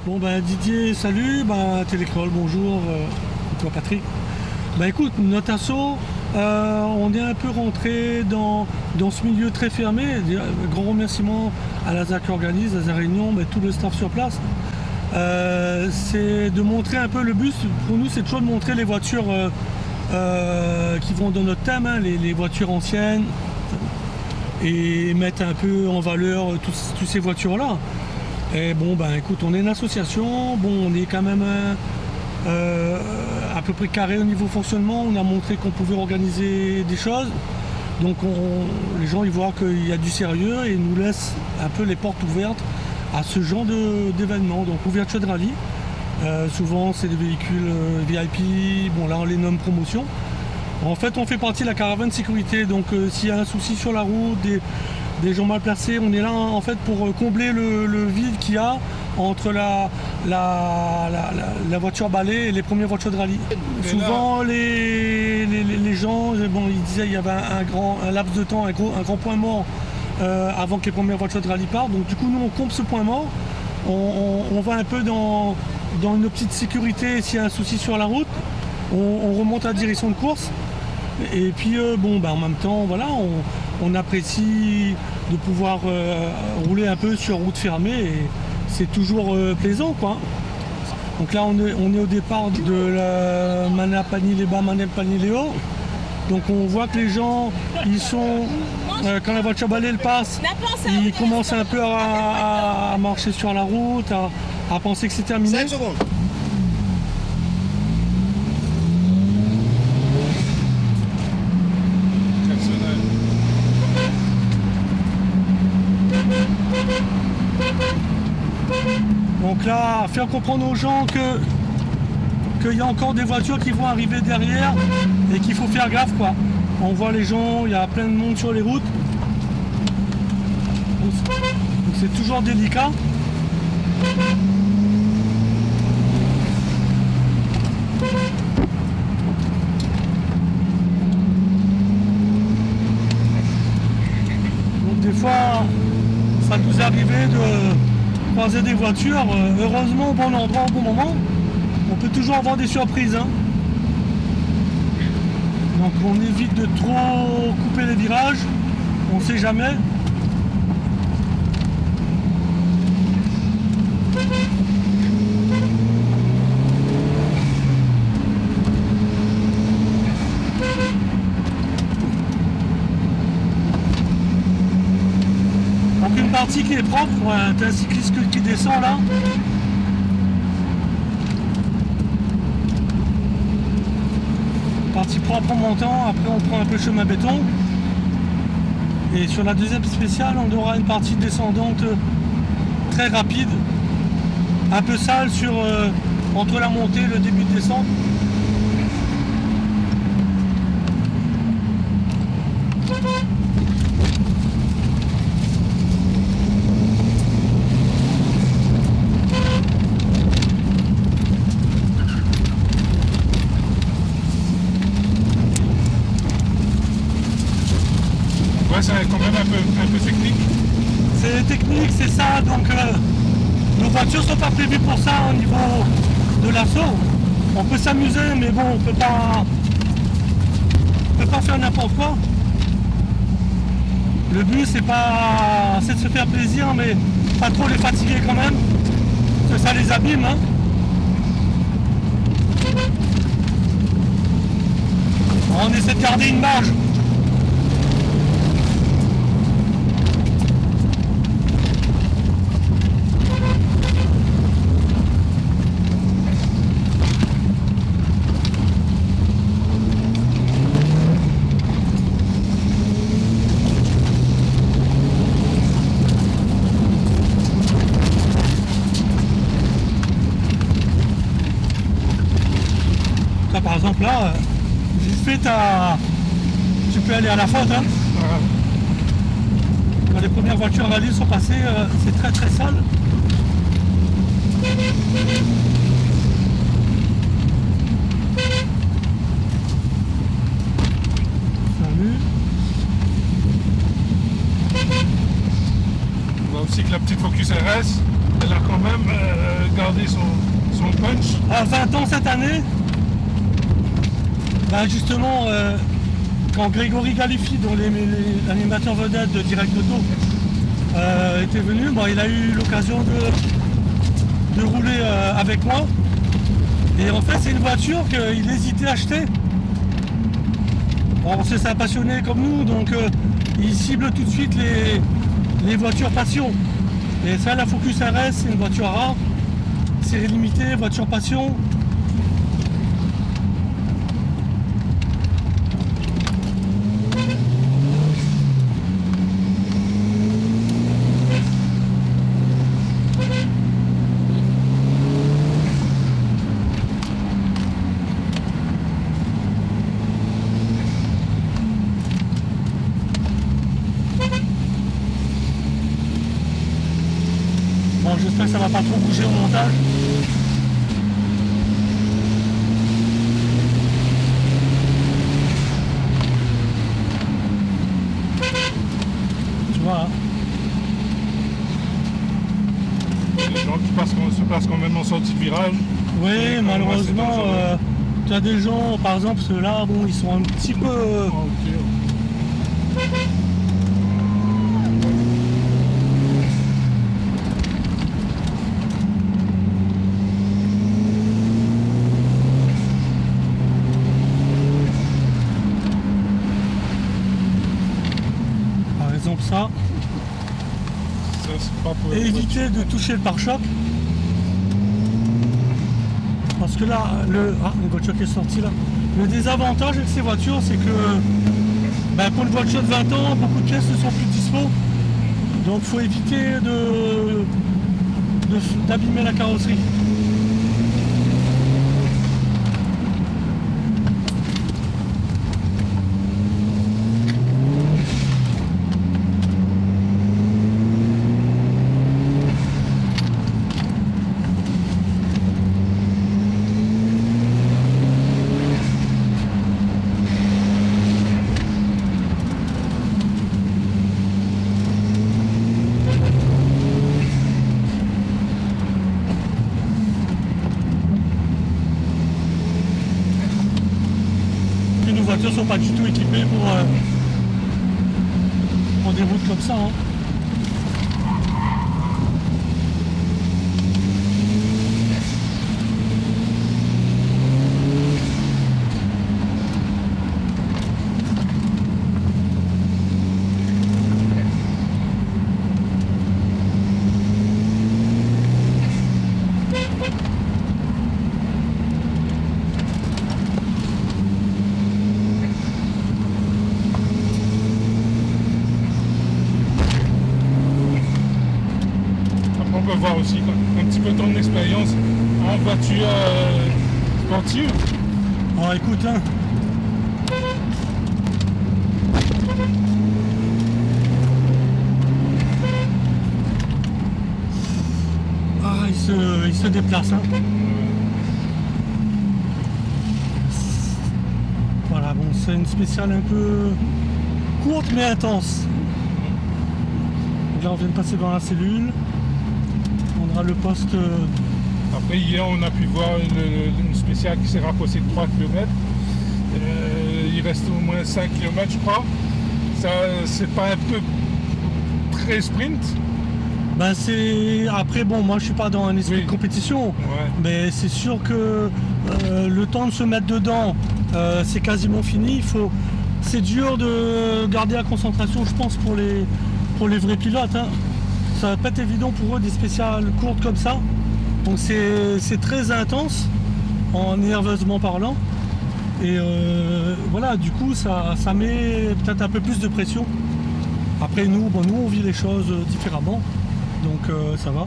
Bon ben Didier, salut, Télécrol, bonjour, et toi Patrick. Écoute, notre asso, on est un peu rentré dans ce milieu très fermé. Grand remerciement à Lazare qui organise, Lazare Réunion, tout le staff sur place. C'est de montrer un peu le but, pour nous c'est toujours de montrer les voitures qui vont dans notre thème, hein, les voitures anciennes, et mettre un peu en valeur toutes ces voitures-là. Et écoute, on est une association, on est quand même à peu près carré au niveau fonctionnement, on a montré qu'on pouvait organiser des choses, donc les gens ils voient qu'il y a du sérieux et ils nous laissent un peu les portes ouvertes à ce genre d'événements, donc ouverture de rallye. Souvent c'est des véhicules VIP, là on les nomme promotion. En fait on fait partie de la caravane sécurité, donc s'il y a un souci sur la route, des gens mal placés, on est là en fait pour combler le vide qu'il y a entre la voiture balai et les premières voitures de rallye. Souvent les gens, ils disaient il y avait un laps de temps, un grand point mort avant que les premières voitures de rallye partent. Donc du coup nous on comble ce point mort, on va un peu dans une petite sécurité. S'il y a un souci sur la route, on remonte à la direction de course. Et puis en même temps voilà, on apprécie de pouvoir rouler un peu sur route fermée et c'est toujours plaisant quoi. Donc là on est au départ de la Manap-Pagny-les-Bas, Manap-Pagny-les-Hauts. Donc on voit que les gens ils sont quand la voiture balai elle passe, ils commencent un peu à marcher sur la route, à penser que c'est terminé. 5 secondes. Donc là, faire comprendre aux gens qu'il y a encore des voitures qui vont arriver derrière et qu'il faut faire gaffe quoi. On voit les gens, il y a plein de monde sur les routes. Donc c'est toujours délicat. Donc des fois, ça nous est arrivé de croiser des voitures, heureusement au bon endroit, au bon moment. On peut toujours avoir des surprises. Hein. Donc on évite de trop couper les virages, on ne sait jamais. Donc une partie qui est propre, t'as un cycliste qui descend là. Partie propre en montant, après on prend un peu chemin béton. Et sur la deuxième spéciale, on aura une partie descendante très rapide, un peu sale entre la montée et le début de descente. Ouais, c'est quand même un peu technique. C'est technique, c'est ça, donc nos voitures sont pas prévues pour ça au niveau de l'assaut. On peut s'amuser, mais on peut pas faire n'importe quoi. Le but c'est de se faire plaisir, mais pas trop les fatiguer quand même, parce que ça les abîme. Hein. On essaie de garder une marge. Par exemple là, vite fait tu peux aller à la faute. Hein. Quand les premières voitures rallye sont passées, c'est très très sale. Salut. On voit aussi que la petite Focus RS, elle a quand même gardé donné son punch. À 20 ans cette année, bah justement, quand Grégory Galifi, dont l'animateur vedette de Direct Auto, était venu, bon, il a eu l'occasion de rouler avec moi. Et en fait, c'est une voiture qu'il hésitait à acheter. Bon, c'est un passionné comme nous, donc il cible tout de suite les voitures passion. Et ça, la Focus RS, c'est une voiture rare, série limitée, voiture passion. Bon, j'espère que ça va pas trop bouger au montage. Tu vois, hein. Les gens qui se passent quand même en sortie de virage. Oui, Et malheureusement, quand même, tu as des gens, par exemple, ceux-là, bon, ils sont un petit peu... Par exemple ça, Ça, c'est pas pour et les éviter de toucher le pare-choc. Parce que là, une voiture qui est sortie là. Le désavantage avec ces voitures, c'est que pour une voiture de 20 ans, beaucoup de pièces ne sont plus dispo. Donc il faut éviter d'abîmer la carrosserie. Nos voitures sont pas du tout équipées pour des routes comme ça, hein. On peut voir aussi quoi, un petit peu ton expérience en voiture sportive. Oh, écoute, hein. Ah, il se déplace, hein. Voilà, bon, c'est une spéciale un peu courte mais intense. Donc là, on vient de passer dans la cellule. On aura le poste. Après, hier, on a pu voir une spéciale qui s'est rapprochée de 3 km. Il reste au moins 5 km, je crois. Ça, c'est pas un peu très sprint. C'est après, bon, moi je suis pas dans un esprit de compétition, Ouais. mais c'est sûr que le temps de se mettre dedans, c'est quasiment fini. C'est dur de garder la concentration, je pense, pour les vrais pilotes, hein. Ça va pas être évident pour eux des spéciales courtes comme ça. Donc c'est très intense, en nerveusement parlant. Et voilà, du coup ça met peut-être un peu plus de pression. Après nous on vit les choses différemment, donc ça va.